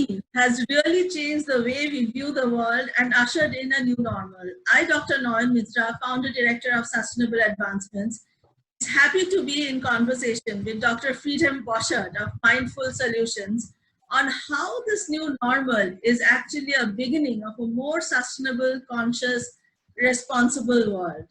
COVID-19 has really changed the way we view the world and ushered in a new normal. I, Dr. Nayan Mitra, founder director of Sustainable Advancements, is happy to be in conversation with Dr. Friedhelm Boschert of Mindful Solutions on how this new normal is actually a beginning of a more sustainable, conscious, responsible world.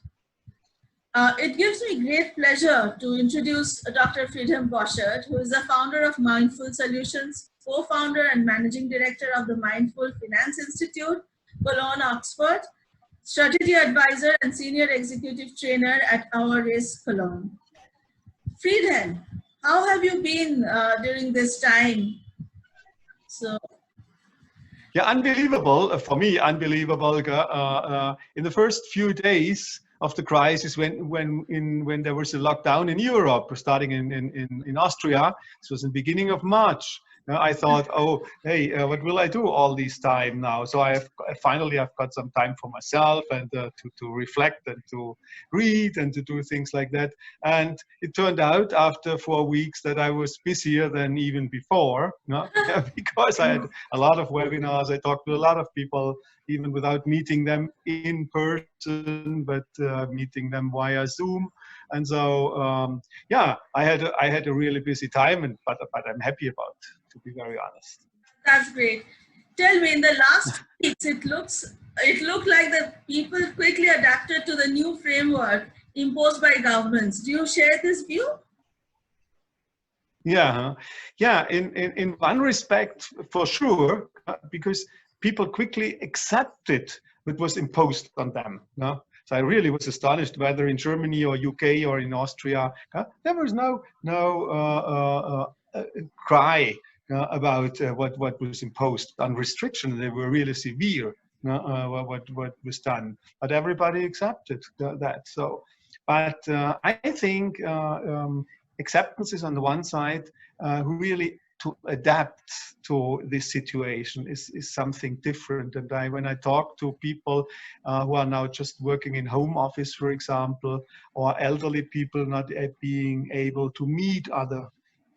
It gives me great pleasure to introduce Dr. Friedhelm Boschert, who is the founder of Mindful Solutions, co-founder and managing director of the Mindful Finance Institute, Cologne-Oxford, strategy advisor and senior executive trainer at AWARIS Cologne. Friedhelm, how have you been during this time? Yeah, unbelievable for me. Unbelievable. In the first few days of the crisis, when there was a lockdown in Europe, starting in Austria, this was in the beginning of March. I thought, oh, hey, what will I do all this time now? So finally I've got some time for myself and to reflect and to read and to do things like that. And it turned out after 4 weeks that I was busier than even before, because I had a lot of webinars. I talked to a lot of people, even without meeting them in person, but meeting them via Zoom. And so, yeah, I had a really busy time, but I'm happy about it, to be very honest. That's great. Tell me, in the last weeks, it looked like the people quickly adapted to the new framework imposed by governments. Do you share this view? Yeah, yeah. In one respect, for sure, because people quickly accepted what was imposed on them. No? So I really was astonished whether in Germany or UK or in Austria, there was no cry about what was imposed on restriction. They were really severe, what was done. But everybody accepted that. So, but I think acceptance is on the one side, really to adapt to this situation is something different. And when I talk to people who are now just working in home office, for example, or elderly people not being able to meet other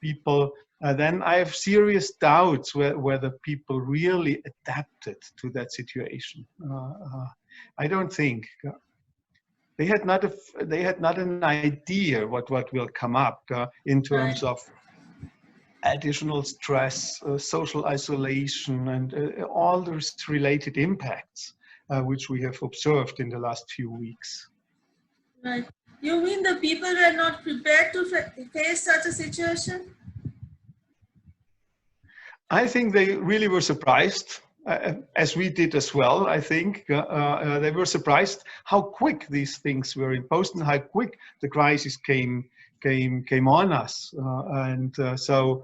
people, then I have serious doubts whether people really adapted to that situation. I don't think. They had not an idea what will come up in terms of additional stress, social isolation, and all those related impacts which we have observed in the last few weeks. Right. You mean the people were not prepared to face such a situation? I think they really were surprised, as we did as well. I think they were surprised how quick these things were imposed and how quick the crisis came on us. So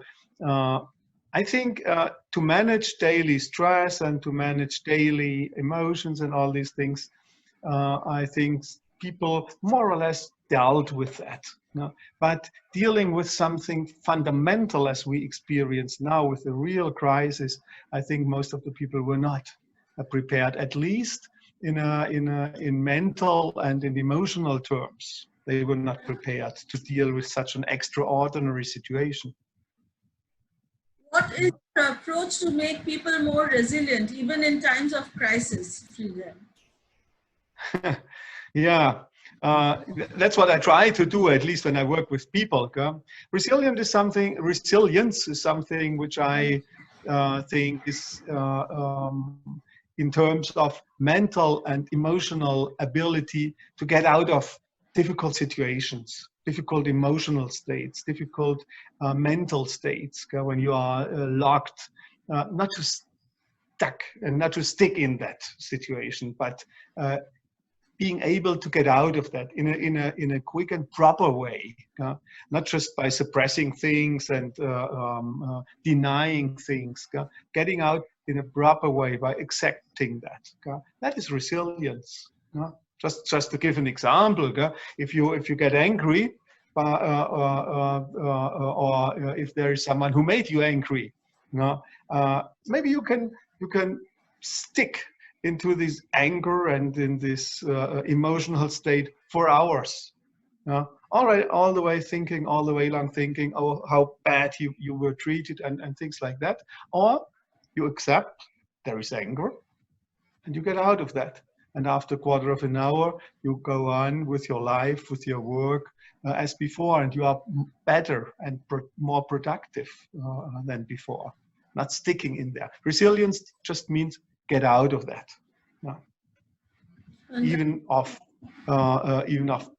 I think to manage daily stress and to manage daily emotions and all these things, I think people more or less dealt with that. But dealing with something fundamental as we experience now with the real crisis, I think most of the people were not prepared, at least in mental and in emotional terms. They were not prepared to deal with such an extraordinary situation. What is your approach to make people more resilient, even in times of crisis, Friedhelm? Yeah, that's what I try to do, at least when I work with people. Resilience is something which I think is in terms of mental and emotional ability to get out of difficult situations, difficult emotional states, difficult mental states, when you are locked, not to stuck and not to stick in that situation, but being able to get out of that in a quick and proper way, not just by suppressing things and denying things, getting out in a proper way by accepting that. That is resilience. Just to give an example, if you get angry, or if there is someone who made you angry, maybe you can stick into this anger and in this emotional state for hours. All the way thinking, all the way long thinking, oh, how bad you were treated and things like that. Or You accept there is anger and you get out of that. And after a quarter of an hour, you go on with your life, with your work as before, and you are better and more productive than before. Not sticking in there. Resilience just means get out of that. Yeah. Even of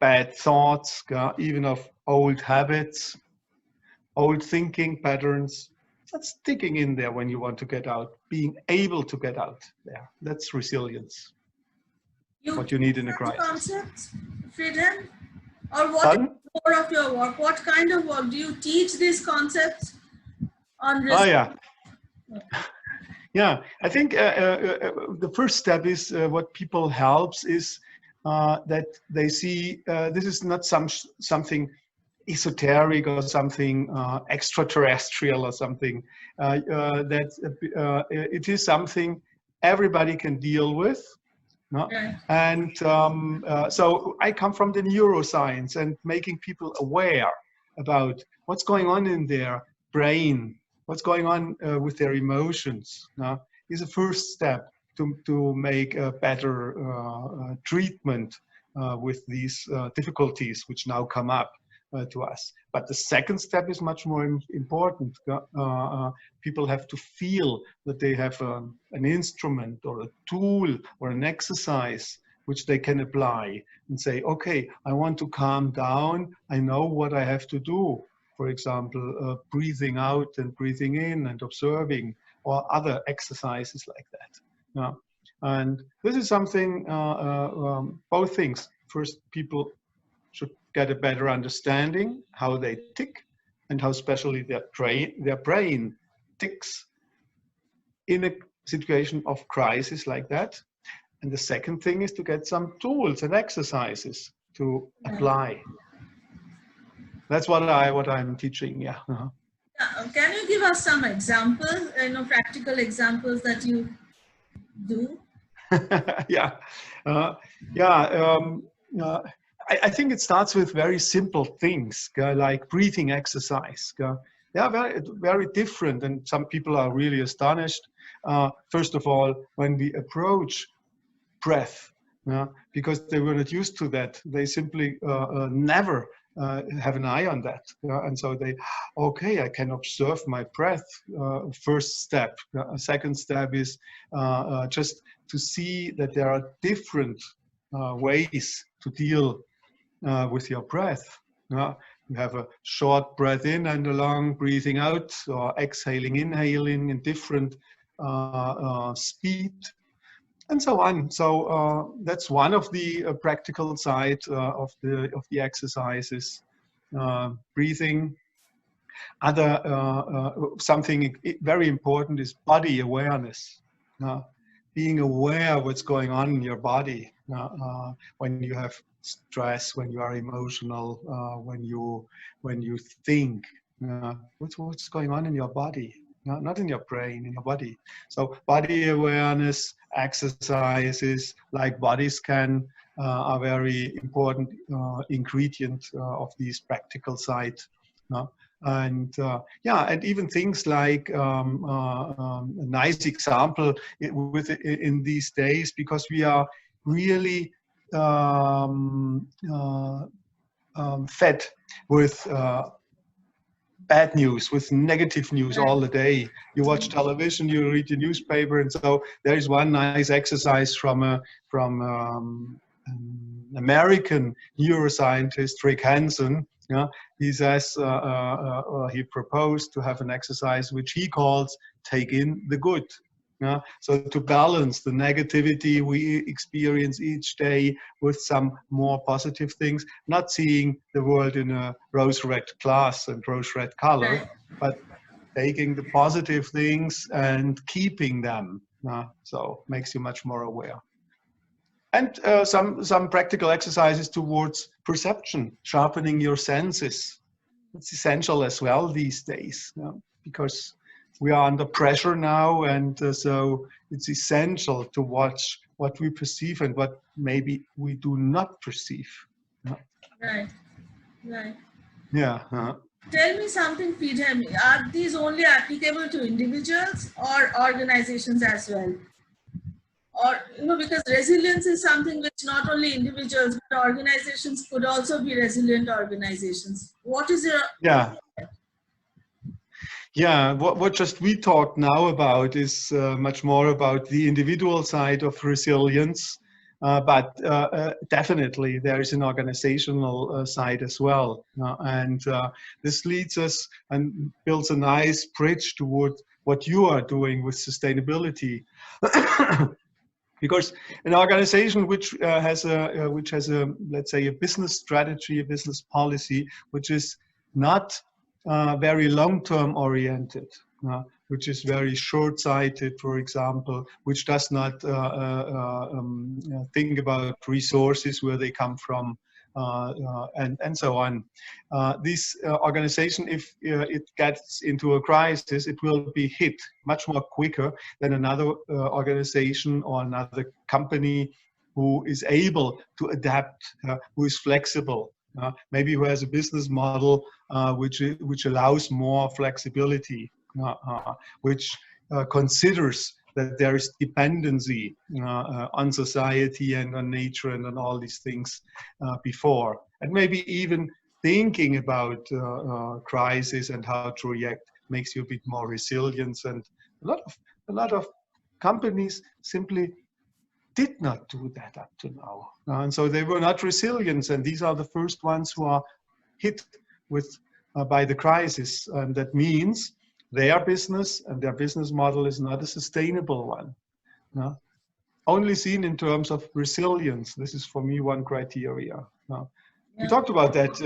bad thoughts, even of old habits, old thinking patterns. Not sticking in there when you want to get out. Being able to get out there. That's resilience. What you need in a crisis. Concept, Friedhelm? Or what is more of your work? What kind of work do you teach these concepts on resilience? Oh, yeah. Yeah, I think the first step is what people helps is that they see this is not something esoteric or something extraterrestrial or something. That it is something everybody can deal with. No? Okay. And so I come from the neuroscience and making people aware about what's going on in their brain, what's going on with their emotions, is a first step to make a better treatment with these difficulties which now come up to us. But the second step is much more important. People have to feel that they have an instrument or a tool or an exercise which they can apply and say, okay, I want to calm down. I know what I have to do. For example, breathing out and breathing in and observing, or other exercises like that. And this is something, both things. First, people should get a better understanding how they tick and how especially their brain ticks in a situation of crisis like that. And the second thing is to get some tools and exercises to apply. That's what I'm teaching. Yeah. Can you give us some examples, practical examples that you do? Yeah. I think it starts with very simple things like breathing exercise. They are very, very different, and some people are really astonished. First of all, when we approach breath, because they were not used to that, they simply never have an eye on that, and so okay, I can observe my breath. First step. Second step is just to see that there are different ways to deal with your breath. You have a short breath in and a long breathing out, or exhaling, inhaling in different speed, and so on. So that's one of the practical side of the exercises. Breathing. Something very important is body awareness. Being aware of what's going on in your body when you have stress, when you are emotional, when you think. What's going on in your body? Not in your brain, in your body. So body awareness exercises like body scan are very important ingredient of these practical side. And and even things like a nice example in these days, because we are really fed with bad news, with negative news all the day. You watch television, you read the newspaper, and so there is one nice exercise from an American neuroscientist, Rick Hansen. He says he proposed to have an exercise which he calls "take in the good." So to balance the negativity we experience each day with some more positive things, not seeing the world in a rose-red glass and rose-red color, but taking the positive things and keeping them. So makes you much more aware. And some practical exercises towards perception, sharpening your senses. It's essential as well these days, because we are under pressure now, and so it's essential to watch what we perceive and what maybe we do not perceive. Right. Yeah. Tell me something, Friedhelm. Are these only applicable to individuals or organizations as well? Or, because resilience is something which not only individuals, but organizations could also be resilient organizations. What is your... Yeah. Yeah, what just we talked now about is much more about the individual side of resilience, but definitely there is an organizational side as well. And this leads us and builds a nice bridge toward what you are doing with sustainability. Because an organization which has a let's say a business strategy, a business policy, which is not very long-term oriented, which is very short-sighted, for example, which does not think about resources, where they come from, and so on. This organization, if it gets into a crisis, it will be hit much more quicker than another organization or another company who is able to adapt, who is flexible, maybe who has a business model which allows more flexibility, which considers that there is dependency on society and on nature and on all these things before, and maybe even thinking about crisis and how to react makes you a bit more resilient. And a lot of companies simply did not do that up to now, and so they were not resilient. And these are the first ones who are hit with by the crisis, and that means their business and their business model is not a sustainable one. No? Only seen in terms of resilience. This is for me one criteria. No? We talked about that,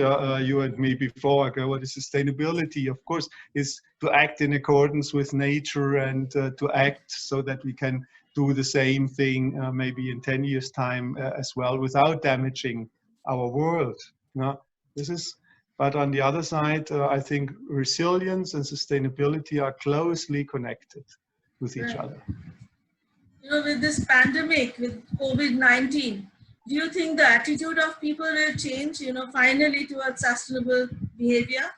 you and me, before. Okay, what is sustainability? Of course, is to act in accordance with nature and to act so that we can do the same thing maybe in 10 years' time as well, without damaging our world. No? This is. But on the other side, I think resilience and sustainability are closely connected with each other. With this pandemic, with COVID-19, do you think the attitude of people will change, finally towards sustainable behavior?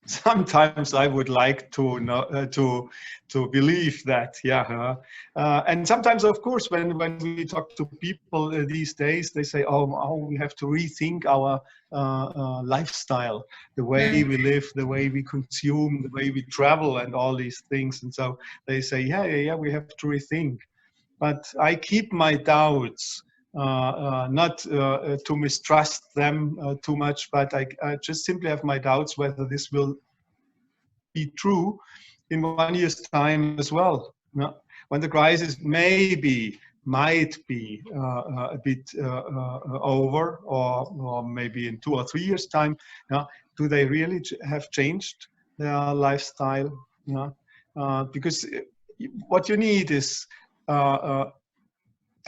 Sometimes I would like to know, to believe that, yeah. And sometimes, of course, when we talk to people these days, they say, oh, we have to rethink our lifestyle, the way we live, the way we consume, the way we travel, and all these things. And so they say, yeah, we have to rethink. But I keep my doubts. Not to mistrust them too much, but I just simply have my doubts whether this will be true in 1 year's time as well. When the crisis might be a bit over, or maybe in 2 or 3 years' time, do they really have changed their lifestyle? Because what you need is a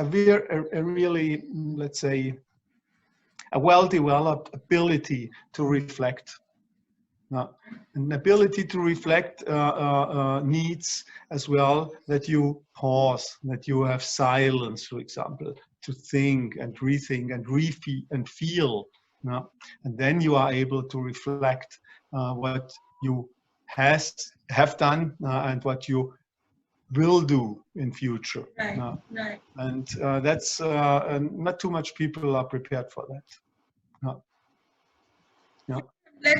really, let's say, a well-developed ability to reflect. An ability to reflect needs as well that you pause, that you have silence, for example, to think and rethink and feel. And then you are able to reflect what you have done and what you will do in future. Right. And that's not too much people are prepared for that.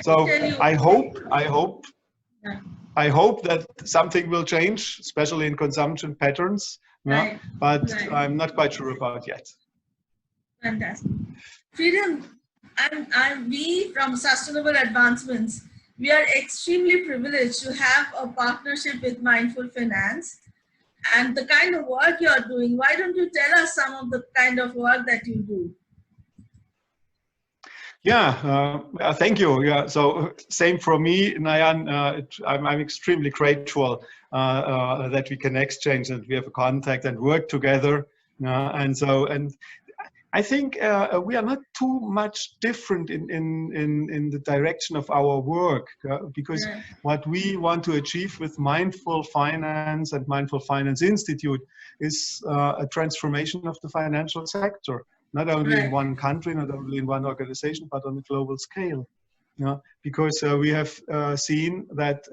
So I hope that something will change, especially in consumption patterns. But I'm not quite sure about yet. Fantastic. Friedhelm, we from Sustainable Advancements, we are extremely privileged to have a partnership with Mindful Finance. And the kind of work you are doing, why don't you tell us some of the kind of work that you do? Yeah, thank you. Yeah, so same for me, Nayan. I'm extremely grateful that we can exchange and we have a contact and work together. And I think we are not too much different in the direction of our work, because what we want to achieve with Mindful Finance and Mindful Finance Institute is a transformation of the financial sector. Not only in one country, not only in one organization, but on a global scale. because we have seen that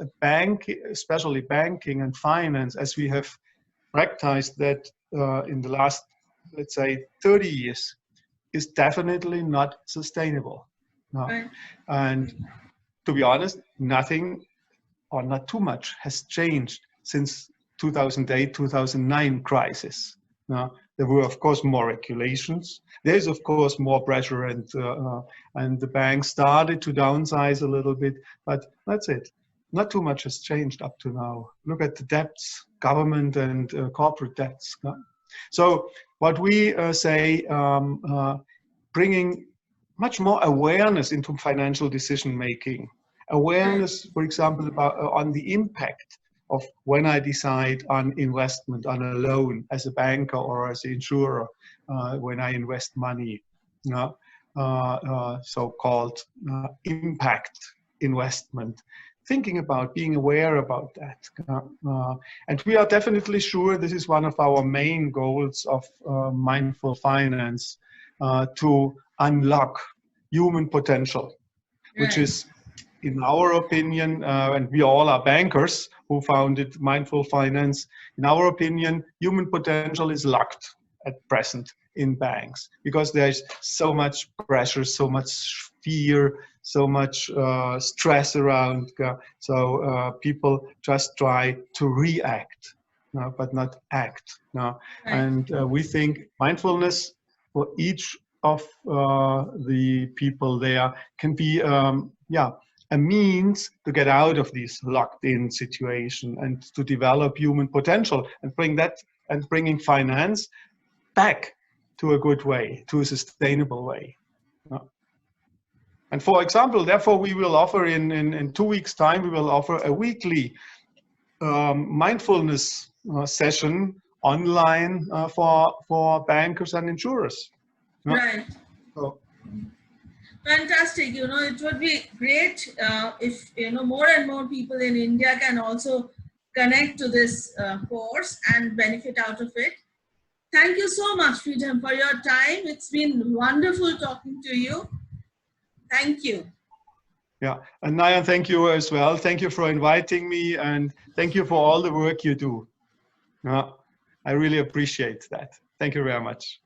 especially banking and finance, as we have practiced that in the last, let's say, 30 years, is definitely not sustainable. Right. And to be honest, nothing or not too much has changed since 2008, 2009 crisis. There were, of course, more regulations. There is, of course, more pressure, and the banks started to downsize a little bit, but that's it. Not too much has changed up to now. Look at the debts, government and corporate debts. So what we say, bringing much more awareness into financial decision making. Awareness, for example, about, on the impact of when I decide on investment, on a loan as a banker or as an insurer, when I invest money, so-called impact investment. Thinking about, being aware about that. And we are definitely sure this is one of our main goals of mindful finance, to unlock human potential, which is, in our opinion, and we all are bankers who founded mindful finance, in our opinion, human potential is locked at present in banks because there's so much pressure, so much fear, so much stress around. So people just try to react, but not act. And we think mindfulness for each of the people there can be, a means to get out of this locked-in situation and to develop human potential and bringing finance back to a good way, to a sustainable way. And for example, therefore, we will offer in 2 weeks' time, we will offer a weekly mindfulness session online for bankers and insurers. Right. So, fantastic. It would be great if more and more people in India can also connect to this course and benefit out of it. Thank you so much, Friedhelm, for your time. It's been wonderful talking to you. Thank you. Yeah, and Nayan, thank you as well. Thank you for inviting me, and thank you for all the work you do. I really appreciate that. Thank you very much.